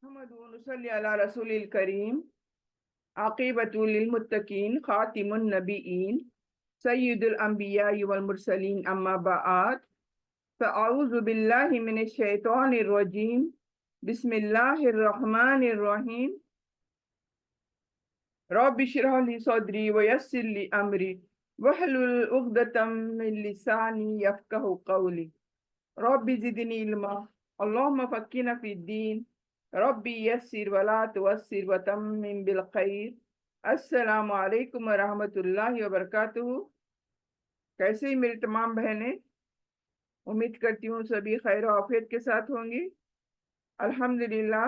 अहमदुसल्ली अला रसूलिल करीम आक़िबतुल लिलमुत्तक़ीन ख़ातिमुन नबिय्यीन सय्यिदुल अंबिया वल मुरसलीन अम्मा बअद फ़अऊज़ु बिल्लाहि मिनश शैतानिर रजीम बिस्मिल्लाहिर रहमानिर रहीम रब्बि इश्रह ली सदरी व यस्सिर ली अमरी वहलुल उक़दतम मिन लिसानी यफ़क़हू क़ौली रब्बि ज़िदनी इल्मा अल्लाहुम्मा फ़क्किना फ़िद्दीन रब्बी यस्सिर वला तुअस्सिर व तम्मिम बिल खैर। अस्सलामु अलैकुम व रहमतुल्लाहि व बरकातुहू। कैसे ही मेरी तमाम बहनें, उम्मीद करती हूँ सभी खैर और आफियत के साथ होंगी। अल्हम्दुलिल्लाह।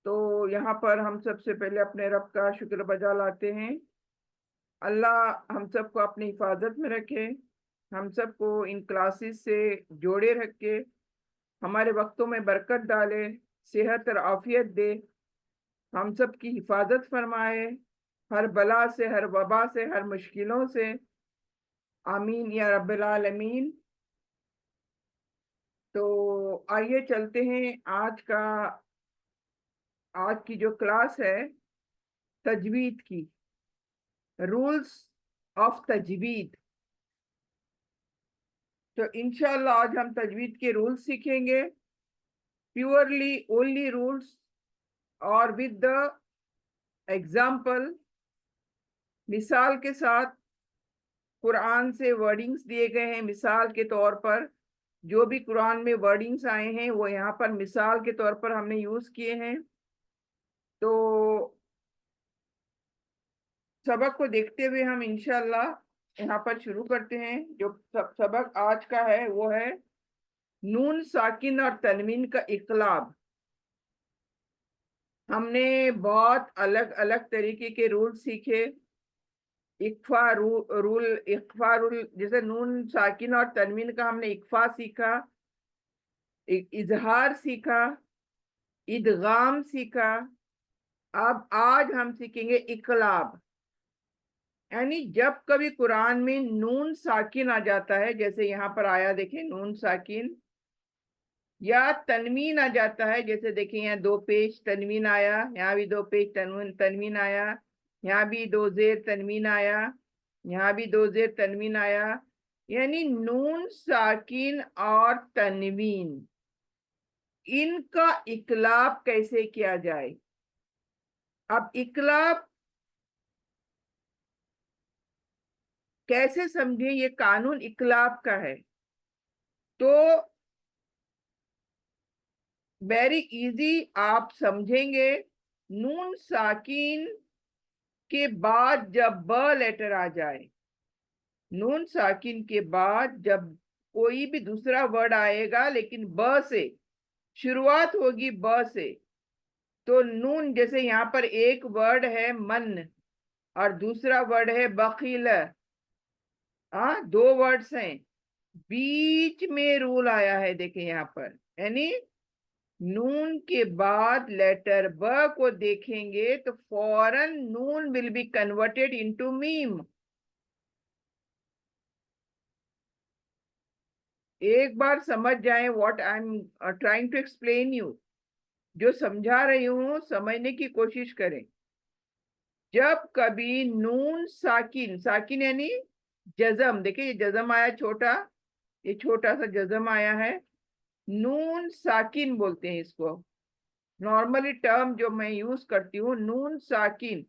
तो यहाँ पर हम सबसे पहले अपने रब का शुक्र बजा लाते हैं। अल्लाह हम सबको अपनी हिफाजत में रखे, हम सबको इन क्लासेस से जोड़े रखे, हमारे वक्तों में बरकत डाले, सेहत और आफियत दे, हम सब की हिफाजत फरमाए हर बला से, हर वबा से, हर मुश्किलों से। आमीन या रब्बिल आलमीन। तो आइए चलते हैं आज की जो क्लास है तजवीद की, रूल्स ऑफ तजवीद। तो इंशाल्लाह आज हम तजवीद के रूल्स सीखेंगे, प्योरली ओनली रूल्स और विद द एग्जाम्पल, मिसाल के साथ। कुरान से वर्डिंग्स दिए गए हैं मिसाल के तौर पर। जो भी कुरान में वर्डिंग्स आए हैं वो यहाँ पर मिसाल के तौर पर हमने यूज किए हैं। तो सबक को देखते हुए हम इंशाल्लाह यहाँ पर शुरू करते हैं। जो सबक आज का है वो है नून साकिन और तनवीन का इक़लाब। हमने बहुत अलग अलग तरीके के रूल सीखे। इख्फा रूल, जैसे नून साकिन और तनवीन का हमने इख्फा सीखा, इजहार सीखा, इदगाम सीखा। अब आज हम सीखेंगे इक़लाब, यानी जब कभी कुरान में नून साकिन आ जाता है, जैसे यहाँ पर आया देखें नून साकिन, या तनवीन आ जाता है, जैसे देखिए यहाँ दो पेश तनवीन आया, यहाँ भी दो पेश तनवीन आया, यहाँ भी दो जेर तनवीन आया, यहाँ भी दो जेर तनवीन आया, यानी नून साकिन और तनवीन, इनका इक़लाब कैसे किया जाए। अब इक़लाब कैसे समझे, ये कानून इक़लाब का है। तो वेरी इजी आप समझेंगे। नून साकिन के बाद जब ब लेटर आ जाए, नून साकिन के बाद जब कोई भी दूसरा वर्ड आएगा लेकिन ब से शुरुआत होगी, ब से, तो नून, जैसे यहाँ पर एक वर्ड है मन और दूसरा वर्ड है बखील, दो वर्ड्स हैं, बीच में रूल आया है। देखिए यहाँ पर, यानी नून के बाद लेटर ब को देखेंगे तो फौरन नून विल बी कन्वर्टेड इनटू मीम। एक बार समझ जाएं what I am trying to explain you. जो समझा रही हूं समझने की कोशिश करें। जब कभी नून साकिन, साकिन यानी जजम, देखिए ये जजम आया छोटा, ये छोटा सा जजम आया है, नून साकिन बोलते हैं इसको। नॉर्मली टर्म जो मैं यूज करती हूँ नून साकिन।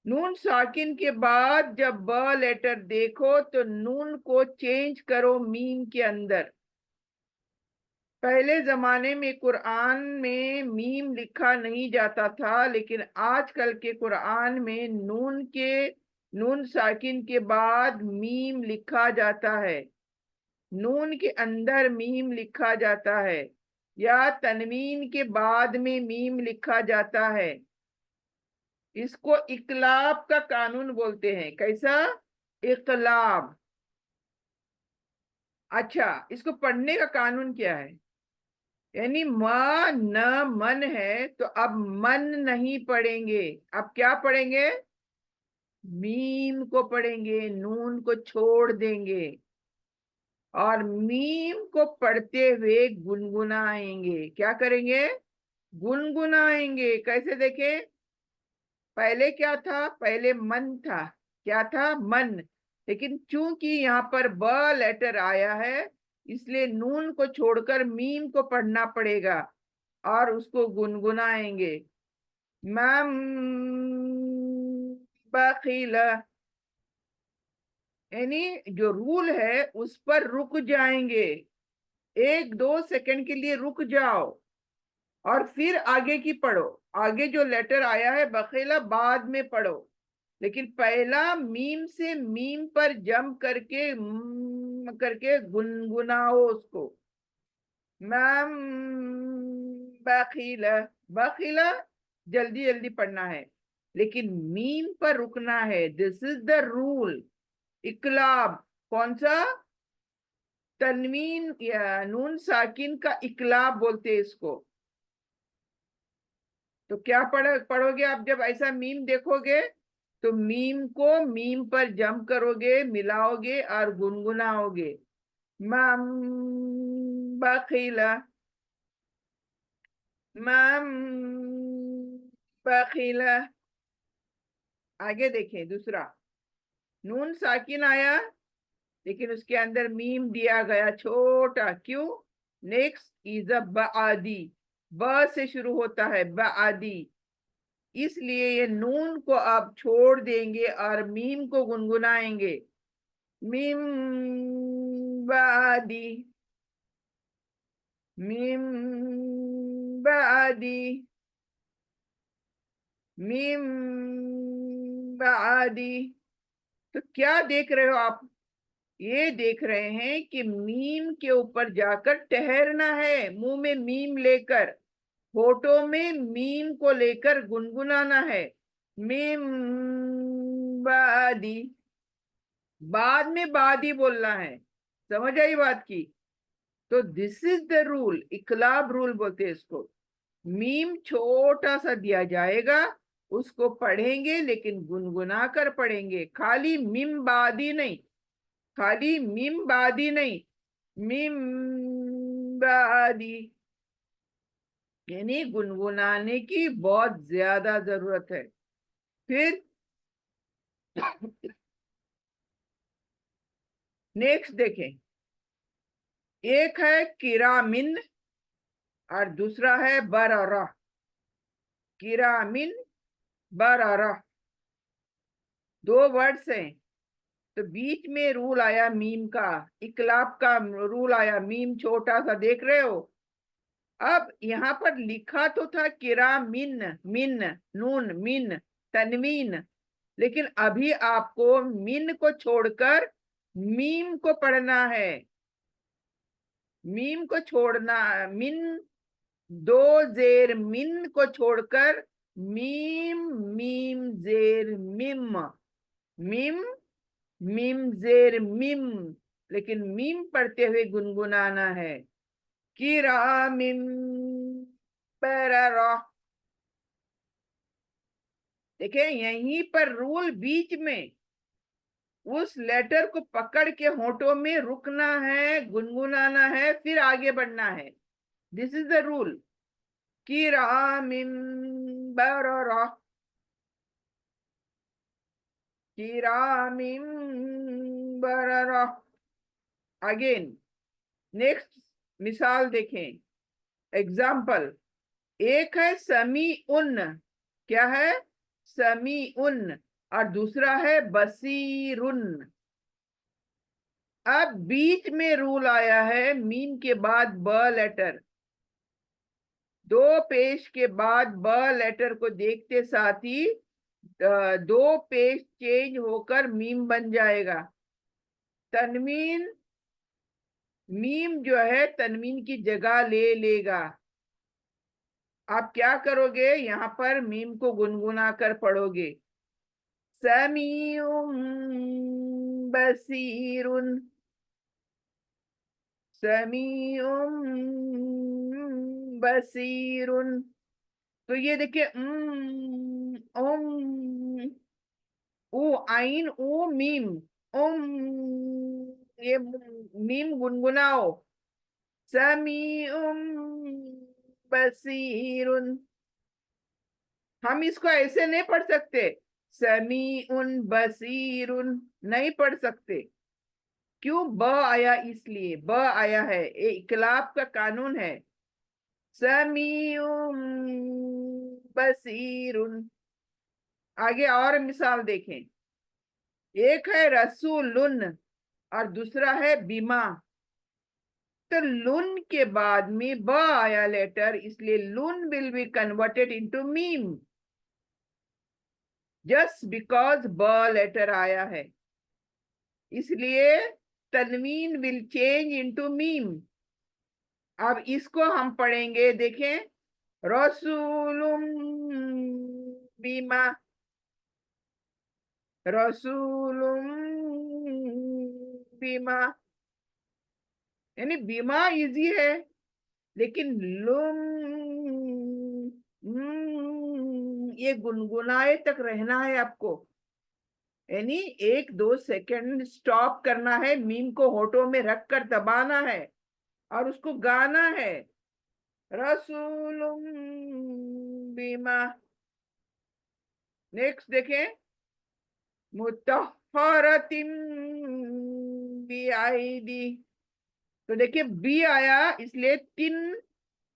नून साकिन के बाद जब ब लेटर देखो तो नून को चेंज करो मीम के अंदर। पहले जमाने में कुरान में मीम लिखा नहीं जाता था, लेकिन आजकल के कुरान में नून साकिन के बाद मीम लिखा जाता है, नून के अंदर मीम लिखा जाता है, या तनवीन के बाद में मीम लिखा जाता है। इसको इक़लाब का कानून बोलते हैं। कैसा? इक़लाब। अच्छा, इसको पढ़ने का कानून क्या है? यानी न मन है तो अब मन नहीं पढ़ेंगे, अब क्या पढ़ेंगे? मीम को पढ़ेंगे, नून को छोड़ देंगे और मीम को पढ़ते हुए गुनगुनाएंगे। क्या करेंगे? गुनगुनाएंगे। कैसे देखे? पहले क्या था? पहले मन था। क्या था? मन। लेकिन चूंकि यहाँ पर ब लेटर आया है, इसलिए नून को छोड़कर मीम को पढ़ना पड़ेगा और उसको गुनगुनाएंगे। मैम बखीला, यानी जो रूल है उस पर रुक जाएंगे। 1-2 सेकंड के लिए रुक जाओ और फिर आगे की पढ़ो। आगे जो लेटर आया है बखेला बाद में पढ़ो, लेकिन पहला मीम से मीम पर जम करके करके गुनगुनाओ उसको। मैम बखीला, बखीला जल्दी जल्दी पढ़ना है, लेकिन मीम पर रुकना है। This is the rule. इकलाब कौन सा? तनवीन या नून साकिन का इकलाब बोलते हैं इसको। तो क्या पढ़ोगे आप जब ऐसा मीम देखोगे? तो मीम को मीम पर जम करोगे, मिलाओगे और गुनगुनाओगे। मम बखीला, मम बखीला। आगे देखें दूसरा। नून साकिन आया, लेकिन उसके अंदर मीम दिया गया छोटा। क्यों? नेक्स्ट इज अ बादी। ब से शुरू होता है, बादी। इसलिए ये नून को आप छोड़ देंगे और मीम को गुनगुनाएंगे। मीम बादी, मीम बादी, मीम बादी। तो क्या देख रहे हो आप? ये देख रहे हैं कि मीम के ऊपर जाकर ठहरना है, मुंह में मीम लेकर, होठों में मीम को लेकर गुनगुनाना है। मीम बादी, बाद में बादी बोलना है। समझ आई बात की? तो दिस इज द रूल, इकलाब रूल बोलते हैं इसको। मीम छोटा सा दिया जाएगा, उसको पढ़ेंगे लेकिन गुनगुना कर पढ़ेंगे। खाली मीम बादी नहीं, खाली मीम बादी नहीं, मीम बादी। यानी गुनगुनाने की बहुत ज्यादा जरूरत है। फिर नेक्स्ट देखें। एक है किरामिन और दूसरा है बरारा। किरामिन, बरारा, दो वर्ड्स हैं। तो बीच में रूल आया मीम का, इकलाब का रूल आया। मीम छोटा सा देख रहे हो? अब यहाँ पर लिखा तो था किरामिन, मिन, नून मिन, तनवीन। लेकिन अभी आपको मिन को छोड़कर मीम को पढ़ना है। मीम को छोड़ना, मिन, दो जेर मिन को छोड़कर मीम, मीम जेर मिम, मिम, मिम जेर मिम। लेकिन मीम पढ़ते हुए गुनगुनाना है। किरामिम बररा। देखिए यहीं पर रूल बीच में, उस लेटर को पकड़ के होठों में रुकना है, गुनगुनाना है, फिर आगे बढ़ना है। This is the rule. किरामिम बररा, किरामिम बररा। अगेन नेक्स्ट मिसाल देखें। एग्जाम्पल। एक है समी उन। क्या है? समी उन। और दूसरा है बसीरुन। अब बीच में रूल आया है मीम के बाद ब लेटर। दो पेश के बाद ब लेटर को देखते साथ ही दो पेश चेंज होकर मीम बन जाएगा। तनवीन, मीम जो है तनवीन की जगह ले लेगा। आप क्या करोगे? यहाँ पर मीम को गुनगुना कर पढ़ोगे। समीउम बसीरुन, समीउम बसीरुन। तो ये देखिए, उम, ओ आइन ओ मीम, उम, ये मीम गुनगुनाओ। समीउम बसीरुन। हम इसको ऐसे नहीं पढ़ सकते, समीउन बसीरुन नहीं पढ़ सकते। क्यों? ब आया, इसलिए ब आया है, ये इकलाब का कानून है। समीउन बसीरुन। आगे और मिसाल देखें। एक है रसूलुन और दूसरा है बीमा। तो लुन के बाद में ब आया लेटर, इसलिए Lun will be converted into meme, just because ब लेटर आया है, इसलिए तनवीन विल चेंज इनटू मीम। अब इसको हम पढ़ेंगे, देखें। रसूलुम बीमा, रसूलुम बीमा, यानी बीमा इजी है, लेकिन लुम ये गुनगुनाए तक रहना है आपको, यानी 1-2 सेकंड स्टॉप करना है, मीम को होठों में रखकर दबाना है और उसको गाना है। रसूलुम बीमा। नेक्स्ट देखें। मुतहरतिम बिआइदी। तो देखिए बी आया, इसलिए तिन,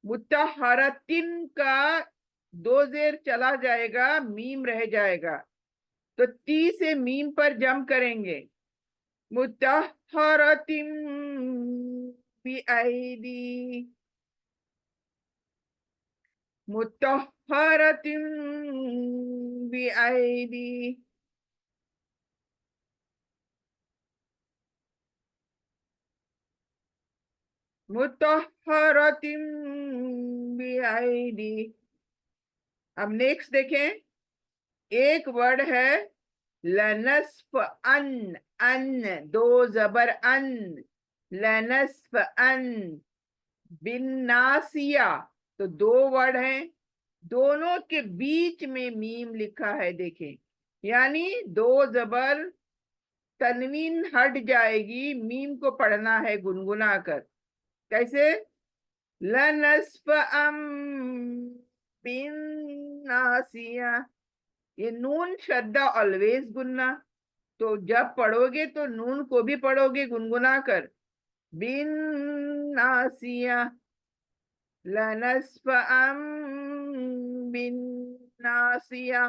मुतहरतिन का 2 जेर चला जाएगा, मीम रह जाएगा। तो ती से मीम पर जम करेंगे। मुतहरतिम बिआइदी, मुतहरतिम बिआइदी। मुतहरतिम बिआइदी। अब नेक्स्ट देखें। एक वर्ड है लनस्फ अन, अन 2 जबर अन, लनस्फ अन बिन नासिया। तो 2 वर्ड हैं, दोनों के बीच में मीम लिखा है, देखें, यानी 2 जबर, तनवीन हट जाएगी, मीम को पढ़ना है गुनगुना कर। कैसे? लनस्फ अम बिन नासिया। ये नून शद्दा ऑलवेज गुन्ना, तो जब पढ़ोगे तो नून को भी पढ़ोगे गुनगुना कर। बिन नासिया, लनस्फ अम बिन नासिया,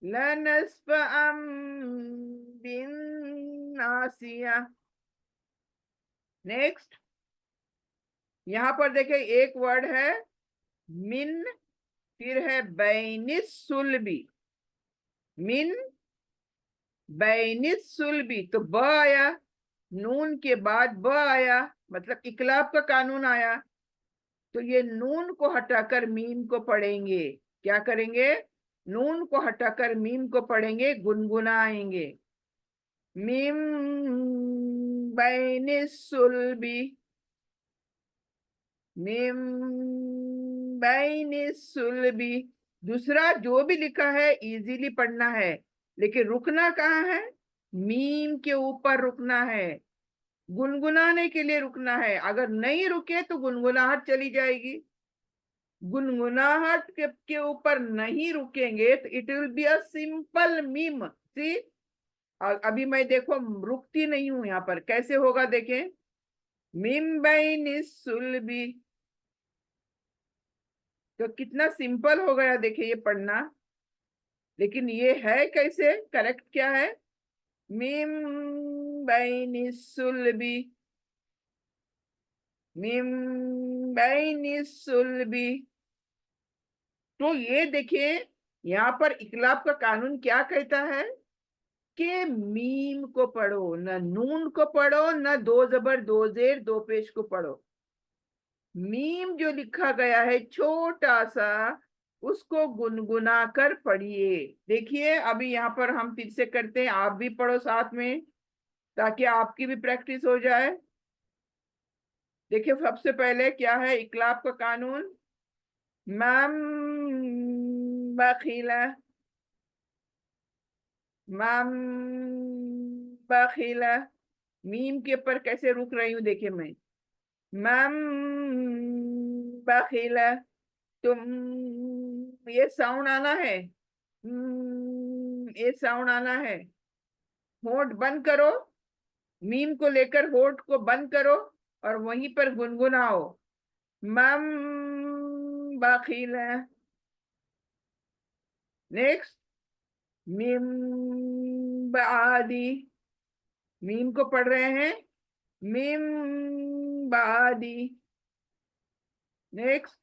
लनस्फ अम बिन नासिया। नेक्स्ट। यहां पर देखें, एक वर्ड है मिन, फिर है बैनिस सुलबी, मिन बैनिस सुलबी। तो ब आया, नून के बाद ब आया, मतलब इकलाब का कानून आया। तो ये नून को हटाकर मीम को पढ़ेंगे। क्या करेंगे? नून को हटाकर मीम को पढ़ेंगे, गुनगुनाएंगे। Meme banish सुलबी, meme banish सुलबी। दूसरा जो भी लिखा है इजीली पढ़ना है, लेकिन रुकना कहाँ है? मीम के ऊपर रुकना है, गुनगुनाने के लिए रुकना है। अगर नहीं रुके तो गुनगुनाहट चली जाएगी। गुनगुनाहट के ऊपर नहीं रुकेंगे तो it will be a simple मीम। सी, अभी मैं देखो रुकती नहीं हूं, यहाँ पर कैसे होगा देखें। मीम बैनिस सुलबी, तो कितना सिंपल हो गया देखिए ये पढ़ना। लेकिन ये है कैसे, करेक्ट क्या है? Meme banish सुलबी, meme banish सुलबी। तो ये देखिए, यहाँ पर इकलाब का कानून क्या कहता है कि मीम को पढ़ो, न नून को पढ़ो, न 2 जबर 2 जेर 2 पेश को पढ़ो। मीम जो लिखा गया है छोटा सा, उसको गुनगुना कर पढ़िए। देखिए अभी यहाँ पर हम फिर से करते हैं, आप भी पढ़ो साथ में, ताकि आपकी भी प्रैक्टिस हो जाए। देखिए सबसे पहले क्या है इकलाब का कानून। मम बखिला, मम बखिला। मीम के ऊपर कैसे रुक रही हूं देखिए मैं। मैम बखीला, तुम, ये साउंड आना है, ये साउंड आना है। होंठ बंद करो, मीम को लेकर होंठ को बंद करो और वहीं पर गुनगुनाओ। मैम बखीला। नेक्स्ट, मीम बादी, मीम को पढ़ रहे हैं, मीम बादी। नेक्स्ट,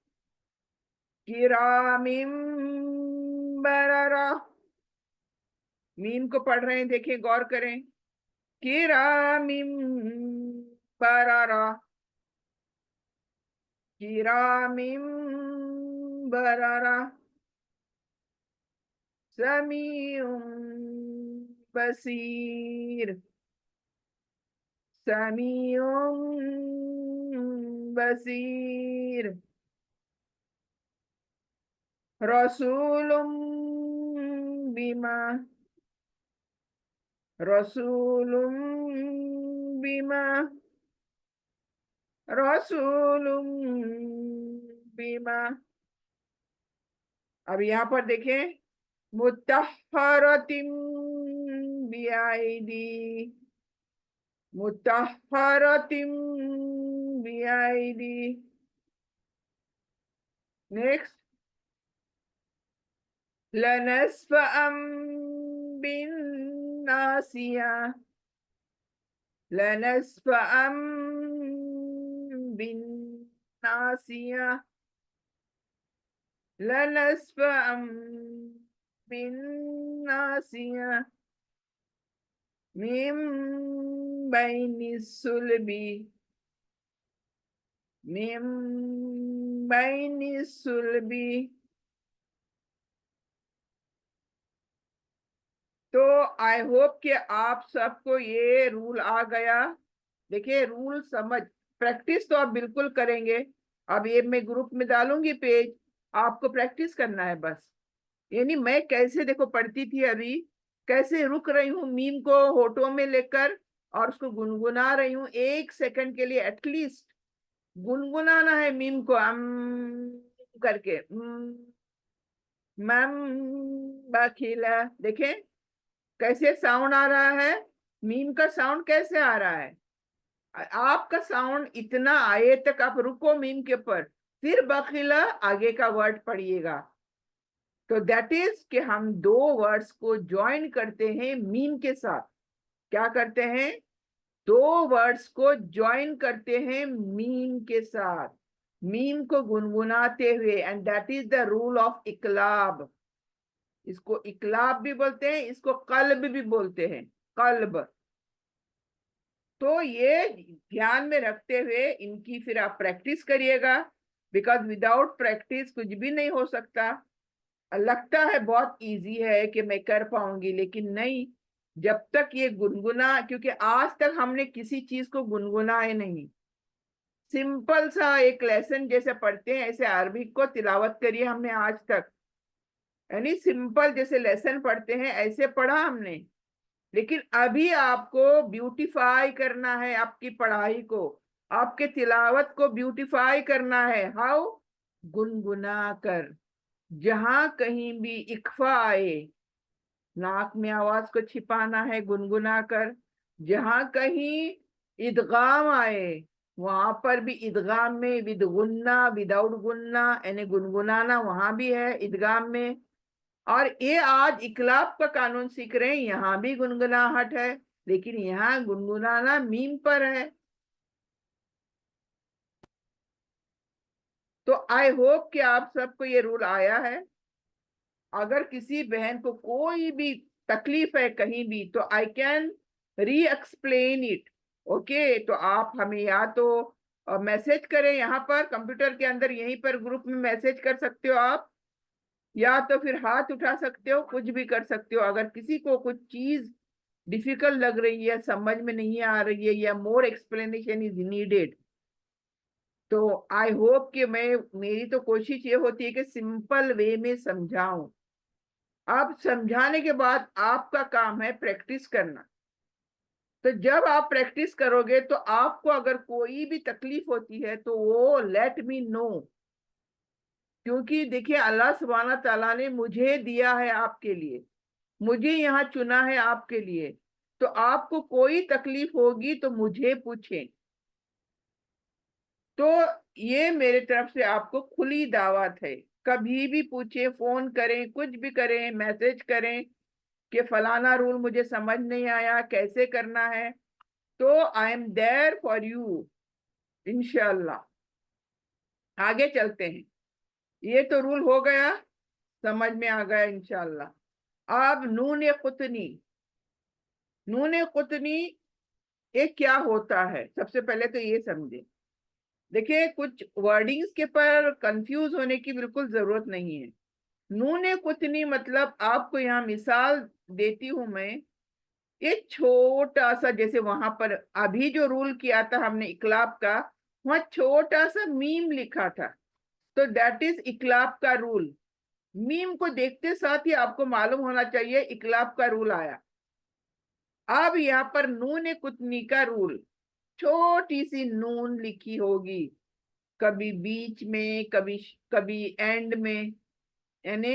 किरामिम बररा, मीम को पढ़ रहे हैं, देखिए गौर करें, किरामिम बररा, किरामिम बररा, समीउम बसीर, समीउम बसीर, रसूलुम बिमा, रसूलुम बिमा, रसूलुम बिमा। अब यहाँ पर देखें, मुतहरतिम बिआईदी, मुतहरतिम बिआईदी। नेक्स्ट, लनस्फअम बिन नासिया, लनस्फअम बिन नासिया, लनस्फअम बिन नासिया, मिन बैनि सुलबी, मिन बैनि सुलबी। तो आई होप कि आप सबको ये रूल आ गया। देखिए रूल समझ, प्रैक्टिस तो आप बिल्कुल करेंगे। अब ये मैं ग्रुप में डालूंगी पेज, आपको प्रैक्टिस करना है बस। यानी मैं कैसे देखो पढ़ती थी अभी, कैसे रुक रही हूँ मीम को होठों में लेकर और उसको गुनगुना रही हूँ 1 सेकंड के लिए एटलीस्ट। गुनगुनाना है मीम को करके, मैम बखीला। देखें कैसे साउंड आ रहा है, मीम का साउंड कैसे आ रहा है। आपका साउंड इतना आए तक आप रुको मीम के ऊपर, फिर बखीला आगे का वर्ड पढ़िएगा। तो दैट इज कि हम दो वर्ड्स को ज्वाइन करते हैं मीम के साथ। क्या करते हैं, दो वर्ड्स को ज्वाइन करते हैं मीम के साथ, मीम को गुनगुनाते हुए, and that is the rule of इकलाब। इसको इकलाब भी बोलते हैं, इसको कल्ब भी बोलते हैं, कल्ब। तो ये ध्यान में रखते हुए इनकी फिर आप प्रैक्टिस करिएगा, बिकॉज विदाउट प्रैक्टिस कुछ भी नहीं हो सकता। लगता है बहुत इजी है कि मैं कर पाऊंगी, लेकिन नहीं। जब तक ये गुनगुना, क्योंकि आज तक हमने किसी चीज को गुनगुनाए नहीं। सिंपल सा एक लेसन जैसे पढ़ते हैं ऐसे अरबिक को तिलावत करिए हमने आज तक, यानी सिंपल जैसे लेसन पढ़ते हैं ऐसे पढ़ा हमने। लेकिन अभी आपको ब्यूटीफाई करना है आपकी पढ़ाई को, आपके तिलावत को ब्यूटीफाई करना है। हाउ, गुनगुना कर। जहां कहीं भी इक्फा आए, नाक में आवाज को छिपाना है गुनगुना कर। जहां कहीं इदगाम आए, वहां पर भी इदगाम में विद गुन्ना, विदाउट गुन्ना, यानी गुनगुनाना वहां भी है इदगाम में। और ये आज इकलाब का कानून सीख रहे हैं, यहाँ भी गुनगुनाहट है, लेकिन यहाँ गुनगुनाना मीम पर है। तो आई होप कि आप सबको ये रूल आया है। अगर किसी बहन को कोई भी तकलीफ है कहीं भी, तो आई कैन री एक्सप्लेन इट। ओके, तो आप हमें या तो मैसेज करें यहाँ पर कंप्यूटर के अंदर, यहीं पर ग्रुप में मैसेज कर सकते हो आप, या तो फिर हाथ उठा सकते हो, कुछ भी कर सकते हो। अगर किसी को कुछ चीज डिफिकल्ट लग रही है, समझ में नहीं आ रही है, या मोर एक्सप्लेनेशन इज नीडेड, तो आई होप कि मैं, मेरी तो कोशिश ये होती है कि सिंपल वे में समझाऊं। अब समझाने के बाद आपका काम है प्रैक्टिस करना। तो जब आप प्रैक्टिस करोगे तो आपको अगर कोई भी तकलीफ होती है तो वो लेट मी नो, क्योंकि देखिए अल्लाह सुब्हाना ताला ने मुझे दिया है आपके लिए, मुझे यहाँ चुना है आपके लिए। तो आपको कोई तकलीफ होगी तो मुझे पूछें। तो ये मेरे तरफ से आपको खुली दावत है, कभी भी पूछे, फोन करें, कुछ भी करें, मैसेज करें कि फलाना रूल मुझे समझ नहीं आया, कैसे करना है, तो I am there for you इंशाल्लाह। आगे चलते हैं। ये तो रूल हो गया, समझ में आ गया इंशाल्लाह। अब नून कुतनी, नून कुतनी ये क्या होता है, सबसे पहले तो ये समझे। देखिए कुछ वर्डिंग्स के पर कंफ्यूज होने की बिल्कुल जरूरत नहीं है। नूने कुतनी मतलब आपको यहाँ मिसाल देती हूं मैं। ये छोटा सा, जैसे वहां पर अभी जो रूल किया था हमने इकलाब का, वहां छोटा सा मीम लिखा था, तो दैट इज इकलाब का रूल। मीम को देखते साथ ही आपको मालूम होना चाहिए इकलाब का रूल आया। अब यहाँ पर नूने कुतनी का रूल, छोटी सी नून लिखी होगी, कभी बीच में, कभी कभी एंड में, यानी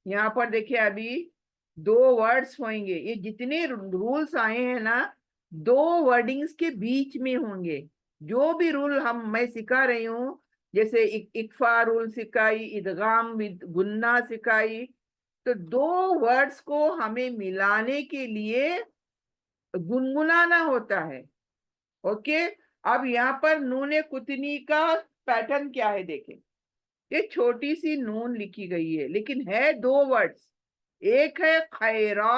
यहाँ पर देखिए अभी दो वर्ड्स होंगे। ये जितने रूल्स आए हैं ना, दो वर्डिंग्स के बीच में होंगे। जो भी रूल मैं सिखा रही हूँ, जैसे इकफा रूल सिखाई, इदगाम विद गुन्ना सिखाई, तो दो वर्ड्स को हमें मिलाने के लिए गुनगुनाना होता है। ओके। अब यहाँ पर नूने कुतनी का पैटर्न क्या है देखें। ये छोटी सी नून लिखी गई है, लेकिन है दो वर्ड्स, एक है खैरा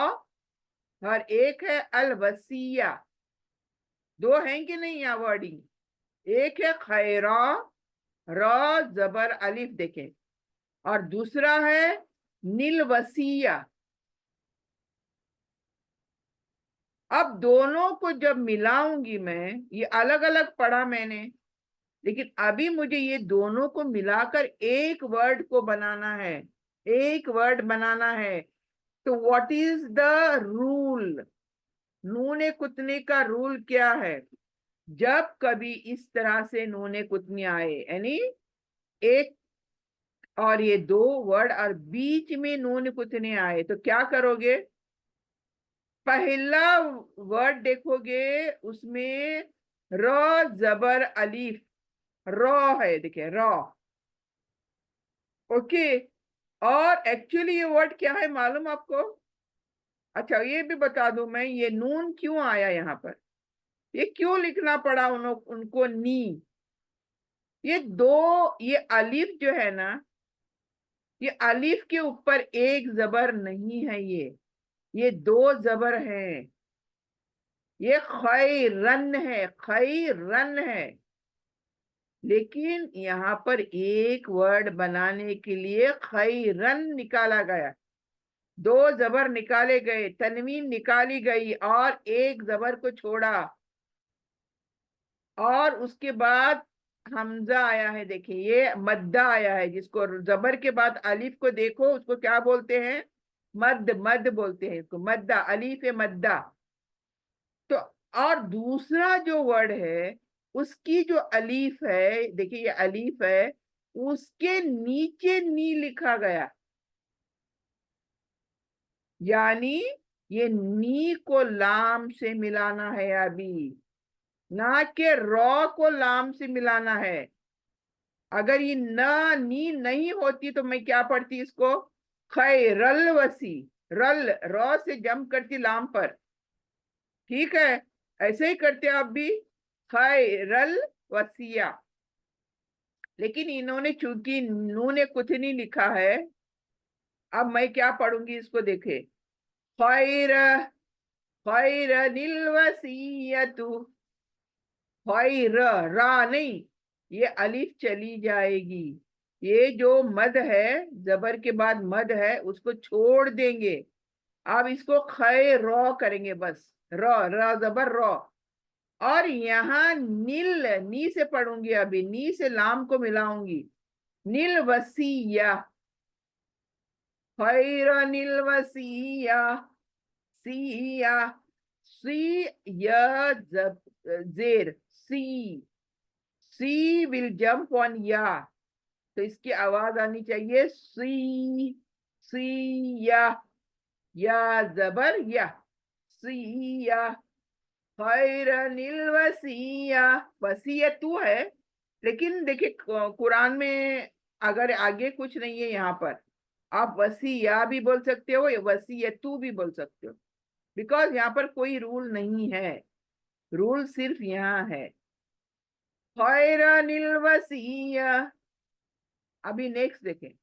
और एक है अलवसिया। दो हैं कि नहीं यहाँ वर्डिंग। एक है खैरा, र जबर अलिफ देखें, और दूसरा है नीलवसिया। अब दोनों को जब मिलाऊंगी मैं, ये अलग अलग पढ़ा मैंने, लेकिन अभी मुझे ये दोनों को मिलाकर एक वर्ड को बनाना है, एक वर्ड बनाना है। तो व्हाट इज द रूल, नूने कुतने का रूल क्या है। जब कभी इस तरह से नूने कुतनी आए, यानी एक और ये दो वर्ड और बीच में नून कुतने आए, तो क्या करोगे। पहला वर्ड देखोगे, उसमें र जबर अलीफ, रॉ है, देखिए रॉ। ओके। और एक्चुअली ये वर्ड क्या है मालूम आपको। अच्छा ये भी बता दूं मैं, ये नून क्यों आया यहाँ पर, ये क्यों लिखना पड़ा उनको नी। ये दो, ये अलिफ जो है ना, ये अलिफ के ऊपर एक जबर नहीं है, ये दो जबर हैं। ये खैरन है, खैरन है। लेकिन यहाँ पर एक वर्ड बनाने के लिए खैरन निकाला गया, दो जबर निकाले गए, तनवीन निकाली गई और एक जबर को छोड़ा, और उसके बाद हमजा आया है। देखिए ये मद्दा आया है, जिसको जबर के बाद अलिफ को देखो, उसको क्या बोलते हैं, मद, मद बोलते हैं इसको, मद्दा, अलिफ है मद्दा। तो और दूसरा जो वर्ड है, उसकी जो अलीफ है, देखिए ये अलीफ है, उसके नीचे नी लिखा गया, यानी ये नी को लाम से मिलाना है अभी, ना के रॉ को लाम से मिलाना है। अगर ये न नी नहीं होती तो मैं क्या पढ़ती इसको, खैरल वसी, रल रॉ से जम करती लाम पर। ठीक है, ऐसे ही करते आप भी, खैरल वसिया। लेकिन इन्होंने चूंकि नूने कुछ नहीं लिखा है, अब मैं क्या पढ़ूंगी इसको देखे। खैर, खैर निल वसीयतु, खैर, रा नहीं, ये अलिफ चली जाएगी। ये जो मद है, जबर के बाद मद है, उसको छोड़ देंगे। अब इसको खै रॉ करेंगे बस, रॉ, र जबर रॉ। और यहाँ नील, नी से पढ़ूंगी, अभी नी से लाम को मिलाऊंगी, नील वसीया, खैर नील वसीया, सिया, सी या जेर सी, सी विल जंप ऑन या, तो इसकी आवाज आनी चाहिए सी, सी या जबर या, सिया। खैरनिल वसिया, वसिया तू है, लेकिन देखिए कुरान में अगर आगे कुछ नहीं है यहाँ पर, आप वसिया भी बोल सकते हो, वसिया तू भी बोल सकते हो, बिकॉज यहाँ पर कोई रूल नहीं है, रूल सिर्फ यहाँ है। खैरनिल वसिया। अभी नेक्स्ट देखें,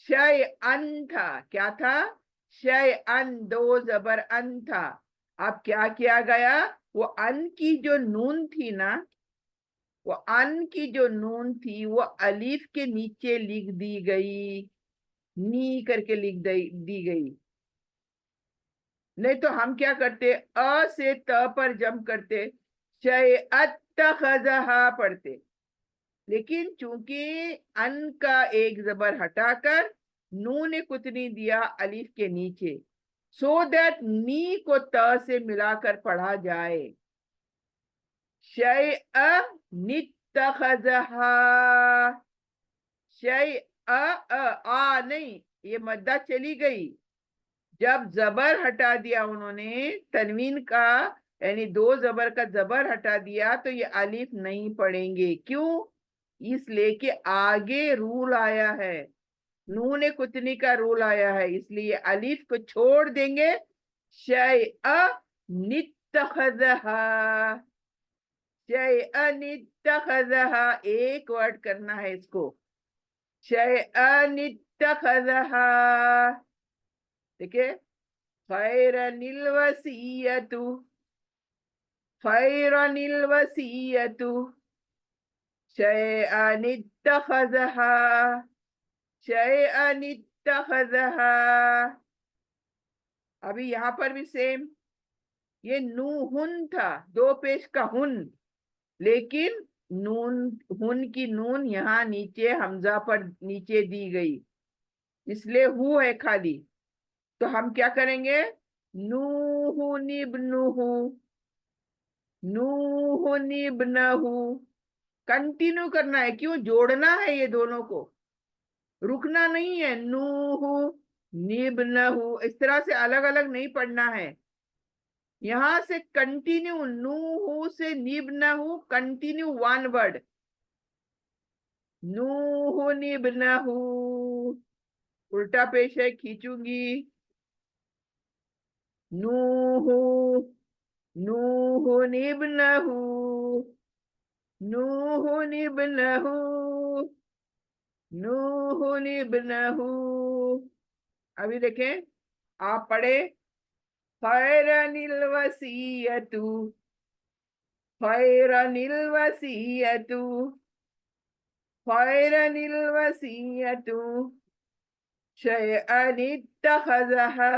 शय अन था, क्या था? शय अन, दो जबर अन था। अब क्या किया गया? वो अन की जो नून थी ना, वो अन की जो नून थी वो अलीफ के नीचे लिख दी गई, नी करके लिख दी गई। नहीं तो हम क्या करते, अ से त पर जंप करते, शय अत्तखज़हा पढ़ते। लेकिन चूंकि अन का एक जबर हटाकर नू ने कुतनी दिया अलिफ के नीचे, सो दैट नी को त से मिलाकर पढ़ा जाए। शैअ नित्तखज़हा, शैअ आ नहीं, ये मद्दा चली गई। जब जबर हटा दिया उन्होंने तनवीन का, यानी दो जबर का जबर हटा दिया, तो ये अलिफ नहीं पढ़ेंगे। क्यों? इसलिए कि आगे रूल आया है, नून कुतनी का रूल आया है, इसलिए अलिफ को छोड़ देंगे। शैअ नित्तखज़हा, शैअ नित्तखज़हा, एक वर्ड करना है इसको, शैअ नित्तखज़हा। देखिए, खैरनिल वसियतु, खैरनिल वसियतु, शैअन इत्तखज़हा, शैअन इत्तखज़हा। अभी यहाँ पर भी सेम, ये नूहुन था, दो पेश का हुन, लेकिन नून, हुन की नून यहाँ नीचे हमजा पर नीचे दी गई, इसलिए हु है खाली। तो हम क्या करेंगे? नूहुन इब्नुहु, नूहुन इब्नहु, कंटिन्यू करना है। क्यों? जोड़ना है ये दोनों को, रुकना नहीं है। नूहु निब्नहु, इस तरह से अलग अलग नहीं पढ़ना है, यहां से कंटिन्यू, नूहु से निब्नहु, कंटिन्यू वन वर्ड, नूहु निब्नहु। उल्टा पेश है, खींचूंगी, नूहु, नूहु निब्नहु, नूहु निब्नहु, नूहु निब्नहु। अभी देखें, आप पढ़े, खैरनिल वसियतु, खैरनिल वसियतु, खैरनिल वसियतु, शैअन इत्तखज़हा,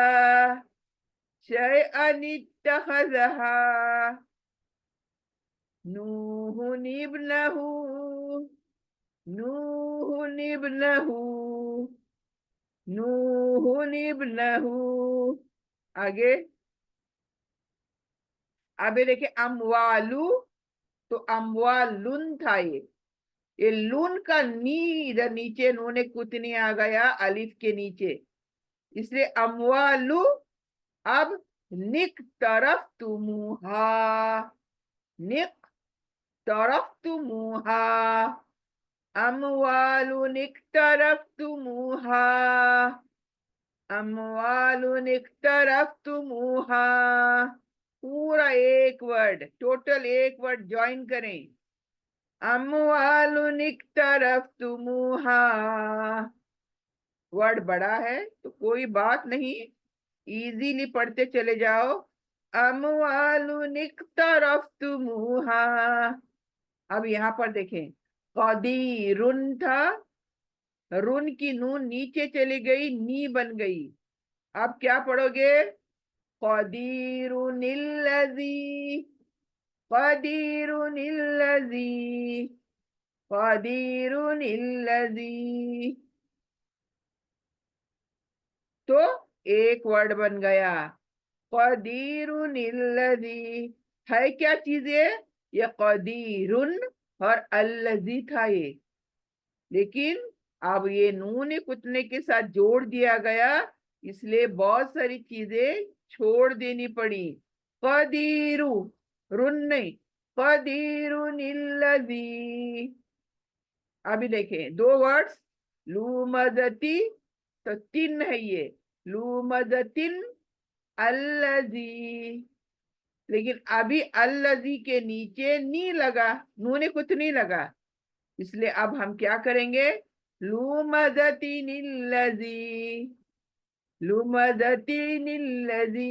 शैअन इत्तखज़हा। नूहुन इब्नहु, नूहुन इब्नहु, नूहुन इब्नहु। आगे, अभी देखिए, अमवालू, तो अमवालुन था ये लून का नी इधर नीचे नूने कुतनी आ गया अलिफ के नीचे, इसलिए अमवालु। अब निक तरफ तुमुहा, निक तरफ तुमुहा, अमवालु निक तरफ तुमुहा, अमवालु निक तरफ तुमुहा। पूरा एक वर्ड, टोटल एक वर्ड ज्वाइन करें, अमवालुन इक्तरफ्तुमुहा। वर्ड बड़ा है तो कोई बात नहीं, इजीली पढ़ते चले जाओ, अमवालुन इक्तरफ्तुमुहा। अब यहाँ पर देखें, कदीरुन था, रुन की नून नीचे चली गई, नी बन गई। अब क्या पढ़ोगे? कदीरुनिल्लज़ी, कदीरुनिल्लज़ी, कदीरुनिल्लज़ी। तो एक वर्ड बन गया, कदीरुन इल्लज़ी है क्या चीज ये कदीरुन और अल्लज़ी था ये, लेकिन अब ये नून कुतने के साथ जोड़ दिया गया, इसलिए बहुत सारी चीजें छोड़ देनी पड़ी। कदीरु रुन नहीं, कदीरुन इल्लज़ी। अभी देखें दो वर्ड्स, लुमदती, तो तीन है ये, लुमदतिन अल्लज़ी, लेकिन अभी अल्लज़ी के नीचे नी लगा, नूने कुछ नहीं लगा, इसलिए अब हम क्या करेंगे, लुमदतिनिल्लज़ी, लुमदतिनिल्लज़ी,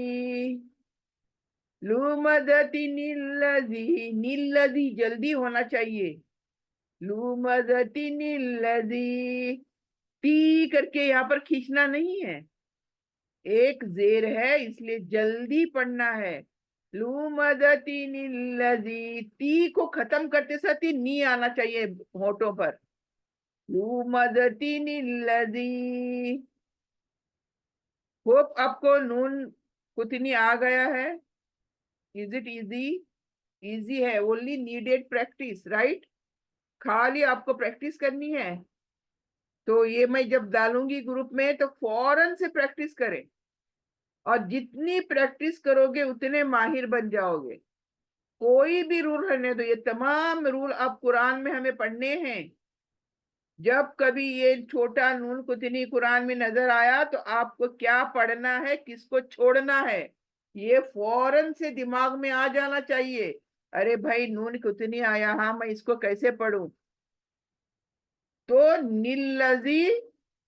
लुमदतिनिल्लज़ी, निल्लज़ी जल्दी होना चाहिए, लुमदतिनिल्लज़ी, ती करके यहाँ पर खींचना नहीं है, एक जेर है इसलिए जल्दी पढ़ना है। लुमदतिनिल्लज़ी, ती को खत्म करते साथ ही नी आना चाहिए होठों पर। लुमदतिनिल्लज़ी, होप आपको नून कुतनी आ गया है। Is it easy? इजी है, ओनली नीडेड प्रैक्टिस, राइट? खाली आपको प्रैक्टिस करनी है, तो ये मैं जब डालूंगी ग्रुप में तो फौरन से प्रैक्टिस करें, और जितनी प्रैक्टिस करोगे उतने माहिर बन जाओगे। कोई भी रूल रहने दो, ये तमाम रूल अब कुरान में हमें पढ़ने हैं। जब कभी ये छोटा नून कुतनी कुरान में नजर आया तो आपको क्या पढ़ना है, किसको छोड़ना है, ये फौरन से दिमाग में आ जाना चाहिए। अरे भाई नून कुतनी आया, हाँ मैं इसको कैसे पढ़ूं, तो निल्लजी,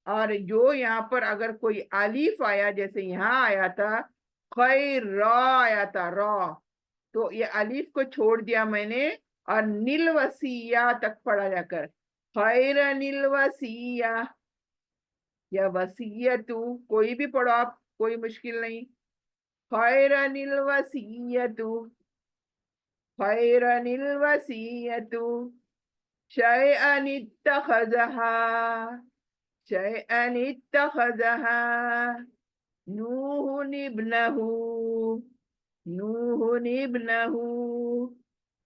और जो यहाँ पर अगर कोई अलीफ आया जैसे यहाँ आया था, खैर रॉ आया था रॉ, तो ये अलीफ को छोड़ दिया मैंने और नील वसिया तक पढ़ा जाकर, खैर नील वसिया या वसीयतु, कोई भी पढ़ो आप, कोई मुश्किल नहीं। खैर नील वसीयतु, खैर नील वसीयतु, शैअन इत्तखज़हा, शैअन इत्तखज़हा, नूह इब्नहु, नूह इब्नहु,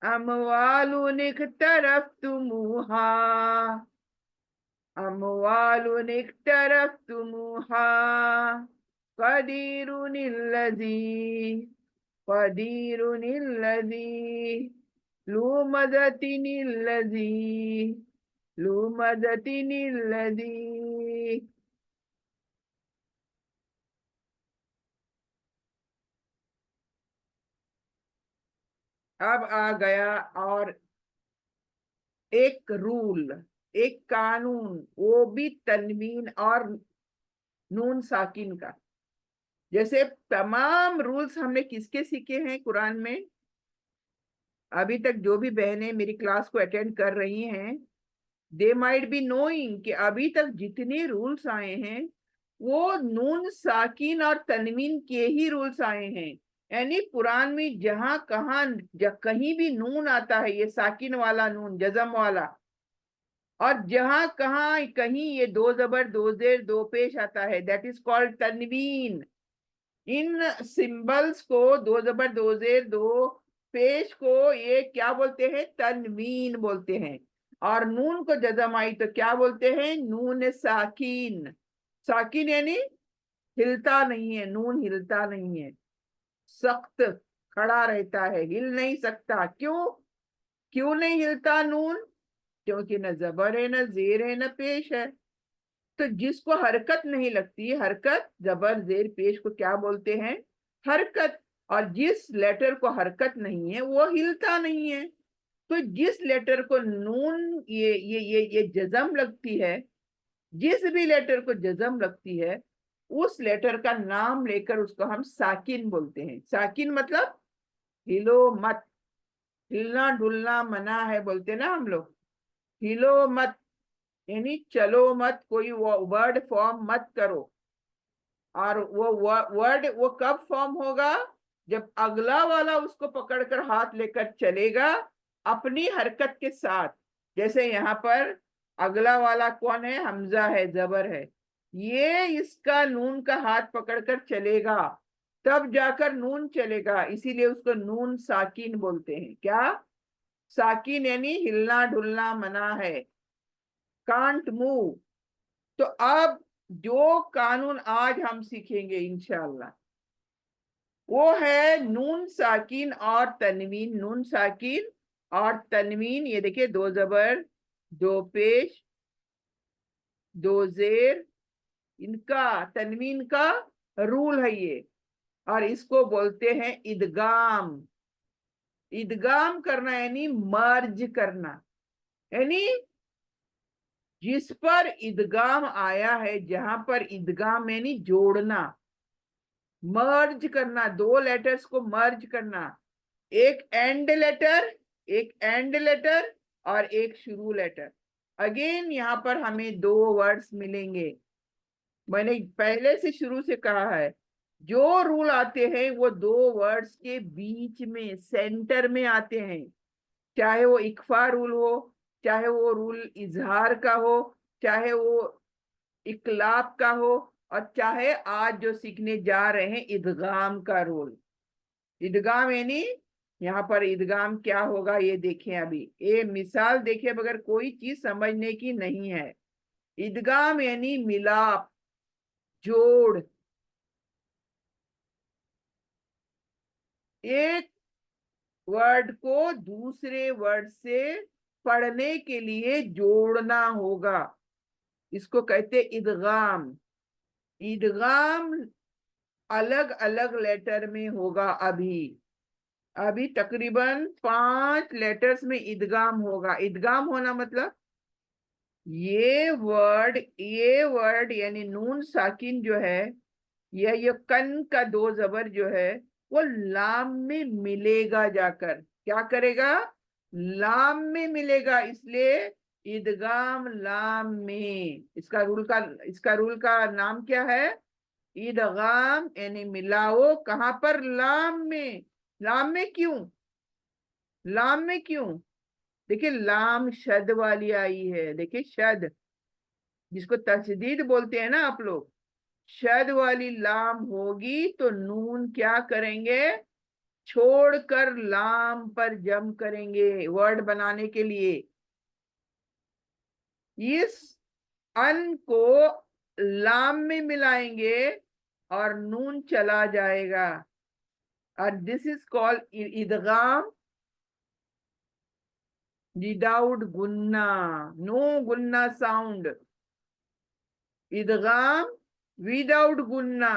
अमवालुन इक्तरफ्तुमुहा, अमवालुन इक्तरफ्तुमुहा, कदीरुनिल्लज़ी, कदीरुनिल्लज़ी, लुमदतिनिल्लज़ी, लुमदतिनिल्लज़ी। अब आ गया और एक रूल, एक कानून, वो भी तनवीन और नून साकिन का। जैसे तमाम रूल्स हमने किसके सीखे हैं कुरान में, अभी तक जो भी बहनें मेरी क्लास को अटेंड कर रही हैं, दे माइट बी नोइंग कि अभी तक जितने रूल्स आए हैं वो नून साकिन और तनवीन के ही रूल्स आए हैं। यानी कुरान में जहां कहां कहीं भी नून आता है, ये साकिन वाला नून, जजम वाला, और जहां कहां कहीं ये दो जबर दो जेर दो पेश आता है, दैट इज कॉल्ड तनवीन। इन सिंबल्स को, दो जबर दो जेर दो पेश को, ये क्या बोलते हैं, तनवीन बोलते हैं। और नून को जजम आई तो क्या बोलते हैं, नून साकिन। साकिन यानी हिलता नहीं है, नून हिलता नहीं है, सख्त खड़ा रहता है, हिल नहीं सकता। क्यों, क्यों नहीं हिलता नून, क्योंकि न जबर है, न जेर है, न पेश है। तो जिसको हरकत नहीं लगती, हरकत जबर जेर पेश को क्या बोलते हैं, हरकत। और जिस लेटर को हरकत नहीं है वो हिलता नहीं है। तो जिस लेटर को नून ये जजम लगती है, जिस भी लेटर को जजम लगती है, उस लेटर का नाम लेकर उसको हम साकिन बोलते हैं। साकिन मतलब हिलो मत, हिलना डुलना मना है बोलते ना हम लोग, हिलो मत यानी चलो मत, कोई वो वर्ड फॉर्म मत करो। और वो वर्ड वो कब फॉर्म होगा, जब अगला वाला उसको पकड़कर हाथ लेकर चलेगा अपनी हरकत के साथ। जैसे यहाँ पर अगला वाला कौन है, हमजा है, जबर है, ये इसका नून का हाथ पकड़कर चलेगा, तब जाकर नून चलेगा, इसीलिए उसको नून साकिन बोलते हैं। क्या? साकिन यानी हिलना डुलना मना है, कांट मूव। तो अब जो कानून आज हम सीखेंगे इंशाल्लाह, वो है नून साकिन और तनवीन। नून साकिन और तनवीन, ये देखिए, दो जबर, दो पेश, दो जेर, इनका, तनवीन का रूल है ये। और इसको बोलते हैं इदगाम। इदगाम करना यानी मर्ज करना, यानी जिस पर इदगाम आया है, जहां पर इदगाम यानी जोड़ना, मर्ज करना, दो लेटर्स को मर्ज करना। एक एंड लेटर, एक एंड लेटर और एक शुरू लेटर। अगेन यहां पर हमें दो वर्ड्स मिलेंगे। मैंने पहले से शुरू से कहा है, जो रूल आते हैं वो दो वर्ड्स के बीच में, सेंटर में आते हैं। चाहे वो इक्फा रूल हो, चाहे वो रूल इजहार का हो, चाहे वो इकलाब का हो, और चाहे आज जो सीखने जा रहे हैं इदगाम का रूल। इदगाम यानी, यहाँ पर इदगाम क्या होगा ये देखें। अभी ये मिसाल देखे बगैर कोई चीज समझने की नहीं है। इदगाम यानी मिलाप, जोड़। एक वर्ड को दूसरे वर्ड से पढ़ने के लिए जोड़ना होगा, इसको कहते इदगाम। इदगाम अलग अलग लेटर में होगा। अभी अभी तकरीबन 5 लेटर्स में इदगाम होगा। इदगाम होना मतलब ये वर्ड यानी नून साकिन जो है, ये कन का दो जबर जो है, वो लाम में मिलेगा जाकर। क्या करेगा? लाम में मिलेगा, इसलिए इदगाम लाम में। इसका रूल का नाम क्या है? इदगाम यानी मिलाओ, कहां पर? लाम में। लाम में क्यों? लाम में क्यों? देखिए, लाम शद वाली आई है। देखिए, शद, जिसको तशदीद बोलते हैं ना आप लोग, शद वाली लाम होगी तो नून क्या करेंगे? छोड़कर लाम पर जम करेंगे वर्ड बनाने के लिए। इस अन को लाम में मिलाएंगे और नून चला जाएगा। और दिस इज कॉल्ड इदगाम विदाउट गुन्ना, नो गुन्ना साउंड। इदगाम विदाउट गुन्ना।